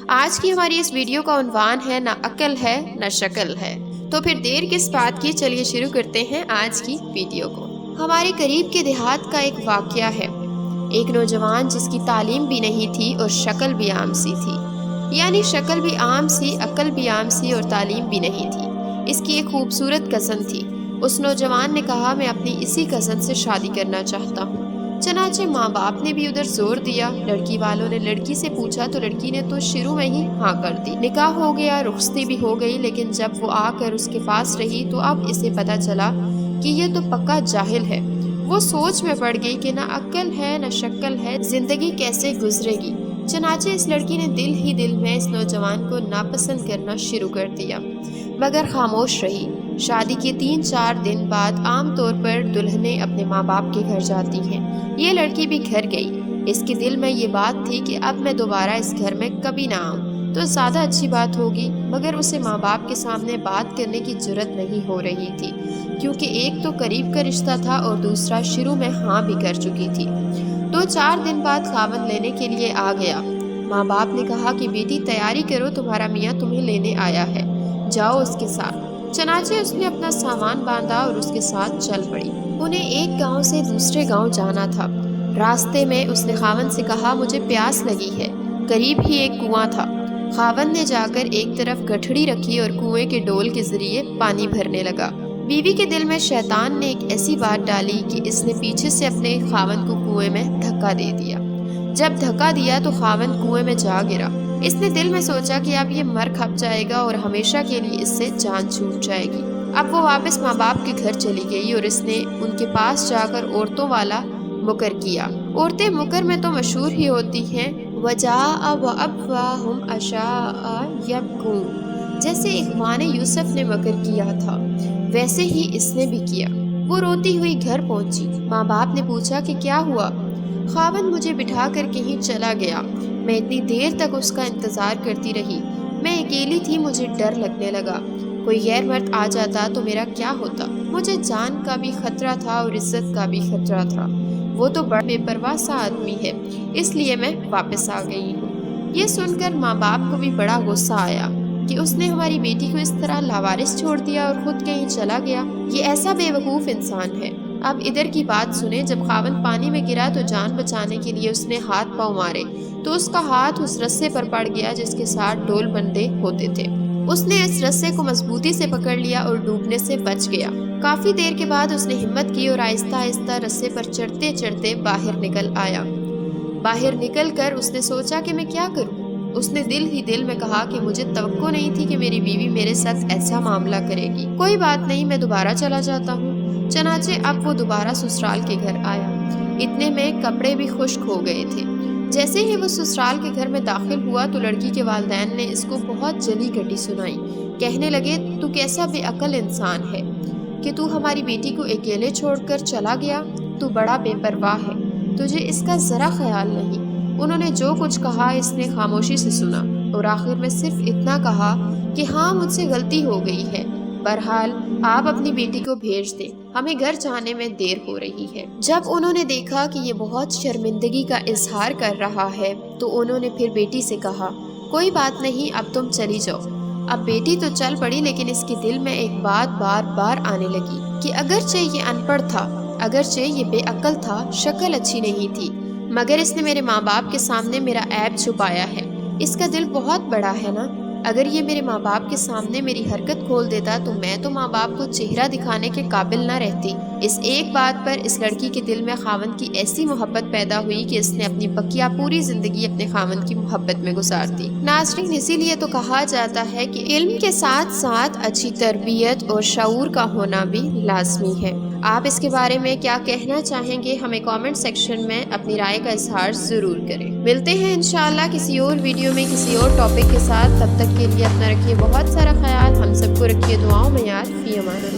آج کی ہماری اس ویڈیو کا عنوان ہے نہ عقل ہے نہ شکل ہے۔ تو پھر دیر کس بات کی، چلیے شروع کرتے ہیں آج کی ویڈیو کو۔ ہمارے قریب کے دیہات کا ایک واقعہ ہے۔ ایک نوجوان جس کی تعلیم بھی نہیں تھی اور شکل بھی عام سی تھی، یعنی شکل بھی عام سی، عقل بھی عام سی اور تعلیم بھی نہیں تھی۔ اس کی ایک خوبصورت کزن تھی۔ اس نوجوان نے کہا میں اپنی اسی کزن سے شادی کرنا چاہتا ہوں۔ چنانچہ ماں باپ نے بھی ادھر زور دیا۔ لڑکی والوں نے لڑکی سے پوچھا تو لڑکی نے تو شروع میں ہی ہاں کر دی۔ نکاح ہو گیا، رخصتی بھی ہو گئی، لیکن جب وہ آ کر اس کے پاس رہی تو اب اسے پتا چلا کہ یہ تو پکا جاہل ہے۔ وہ سوچ میں پڑ گئی کہ نہ عقل ہے نہ شکل ہے، زندگی کیسے گزرے گی۔ چنانچہ اس لڑکی نے دل ہی دل میں اس نوجوان کو ناپسند کرنا شروع کر دیا، مگر خاموش رہی۔ شادی کے 3-4 دن بعد عام طور پر دلہنیں اپنے ماں باپ کے گھر جاتی ہیں۔ یہ لڑکی بھی گھر گئی۔ اس کے دل میں یہ بات تھی کہ اب میں دوبارہ اس گھر میں کبھی نہ آؤں تو زیادہ اچھی بات ہوگی، مگر اسے ماں باپ کے سامنے بات کرنے کی جرت نہیں ہو رہی تھی، کیونکہ ایک تو قریب کا رشتہ تھا اور دوسرا شروع میں ہاں بھی کر چکی تھی۔ 2-4 دن بعد خاوند لینے کے لیے آ گیا۔ ماں باپ نے کہا کہ بیٹی تیاری کرو، تمہارا میاں تمہیں لینے آیا ہے، جاؤ اس کے ساتھ۔ چنانچہ اس نے اپنا سامان باندھا اور اس کے ساتھ چل پڑی۔ انہیں ایک گاؤں سے دوسرے گاؤں جانا تھا۔ راستے میں اس نے خاوند سے کہا مجھے پیاس لگی ہے۔ قریب ہی ایک کنواں تھا۔ خاوند نے جا کر ایک طرف گٹھڑی رکھی اور کنویں کے ڈول کے ذریعے پانی بھرنے لگا۔ بیوی کے دل میں شیطان نے ایک ایسی بات ڈالی کہ اس نے پیچھے سے اپنے خاوند کو کنویں میں دھکا دے دیا۔ جب دھکا دیا تو خاوند کنویں میں جا گرا۔ اس نے دل میں سوچا کہ اب یہ مر کھپ جائے گا اور ہمیشہ کے لیے اس سے جان چھوٹ جائے گی۔ اب وہ واپس ماں باپ کے گھر چلی گئی اور اس نے ان کے پاس جا کر عورتوں والا مکر کیا۔ عورتیں مکر میں تو مشہور ہی ہوتی ہیں، وَجَاءَ وَأَبْوَاهُمْ عَشَاءً يَبْكُونَ، جیسے اخوان یوسف نے مکر کیا تھا ویسے ہی اس نے بھی کیا۔ وہ روتی ہوئی گھر پہنچی۔ ماں باپ نے پوچھا کہ کیا ہوا؟ خاوند مجھے بٹھا کر کہیں چلا گیا۔ میں اتنی دیر تک اس کا انتظار کرتی رہی۔ میں اکیلی تھی، مجھے ڈر لگنے لگا، کوئی غیر مرد آ جاتا تو میرا کیا ہوتا۔ مجھے جان کا بھی خطرہ تھا اور عزت کا بھی خطرہ تھا۔ وہ تو بڑا بے پرواہ سا آدمی ہے، اس لیے میں واپس آ گئی ہوں۔ یہ سن کر ماں باپ کو بھی بڑا غصہ آیا کہ اس نے ہماری بیٹی کو اس طرح لاوارث چھوڑ دیا اور خود کہیں چلا گیا۔ یہ ایسا بے وقوف انسان ہے۔ اب ادھر کی بات سنیں۔ جب خاوند پانی میں گرا تو جان بچانے کے لیے اس نے ہاتھ پاؤں مارے تو اس کا ہاتھ اس رسے پر پڑ گیا جس کے ساتھ ڈول بندھے ہوتے تھے۔ اس نے اس رسے کو مضبوطی سے پکڑ لیا اور ڈوبنے سے بچ گیا۔ کافی دیر کے بعد اس نے ہمت کی اور آہستہ آہستہ رسے پر چڑھتے چڑھتے باہر نکل آیا۔ باہر نکل کر اس نے سوچا کہ میں کیا کروں۔ اس نے دل ہی دل میں کہا کہ مجھے توقع نہیں تھی کہ میری بیوی میرے ساتھ ایسا معاملہ کرے گی۔ کوئی بات نہیں، میں دوبارہ چلا جاتا ہوں۔ چنانچہ اب وہ دوبارہ سسرال کے گھر آیا۔ اتنے میں کپڑے بھی خشک ہو گئے تھے۔ جیسے ہی وہ سسرال کے گھر میں داخل ہوا تو لڑکی کے والدین نے اس کو بہت جلی کٹی سنائی۔ کہنے لگے تو کیسا بے عقل انسان ہے کہ تو ہماری بیٹی کو اکیلے چھوڑ کر چلا گیا، تو بڑا بے پرواہ ہے، تجھے اس کا ذرا خیال نہیں۔ انہوں نے جو کچھ کہا اس نے خاموشی سے سنا اور آخر میں صرف اتنا کہا کہ ہاں مجھ سے غلطی ہو گئی ہے، بہرحال آپ اپنی بیٹی کو بھیج دیں، ہمیں گھر جانے میں دیر ہو رہی ہے۔ جب انہوں نے دیکھا کہ یہ بہت شرمندگی کا اظہار کر رہا ہے تو انہوں نے پھر بیٹی سے کہا کوئی بات نہیں، اب تم چلی جاؤ۔ اب بیٹی تو چل پڑی، لیکن اس کے دل میں ایک بات بار بار آنے لگی کہ اگرچہ یہ ان پڑھ تھا، اگرچہ یہ بے عقل تھا، شکل اچھی نہیں تھی، مگر اس نے میرے ماں باپ کے سامنے میرا عیب چھپایا ہے۔ اس کا دل بہت بڑا ہے نا، اگر یہ میرے ماں باپ کے سامنے میری حرکت کھول دیتا تو میں تو ماں باپ کو چہرہ دکھانے کے قابل نہ رہتی۔ اس ایک بات پر اس لڑکی کے دل میں خاوند کی ایسی محبت پیدا ہوئی کہ اس نے اپنی بقیہ پوری زندگی اپنے خاوند کی محبت میں گزار دی۔ ناظرین، اسی لیے تو کہا جاتا ہے کہ علم کے ساتھ ساتھ اچھی تربیت اور شعور کا ہونا بھی لازمی ہے۔ آپ اس کے بارے میں کیا کہنا چاہیں گے؟ ہمیں کامنٹ سیکشن میں اپنی رائے کا اظہار ضرور کریں۔ ملتے ہیں انشاءاللہ کسی اور ویڈیو میں کسی اور ٹاپک کے ساتھ، تب تک کے لیے اپنا رکھیے بہت سارا خیال، ہم سب کو رکھیے دعاؤں میں یاد، فی امان اللہ۔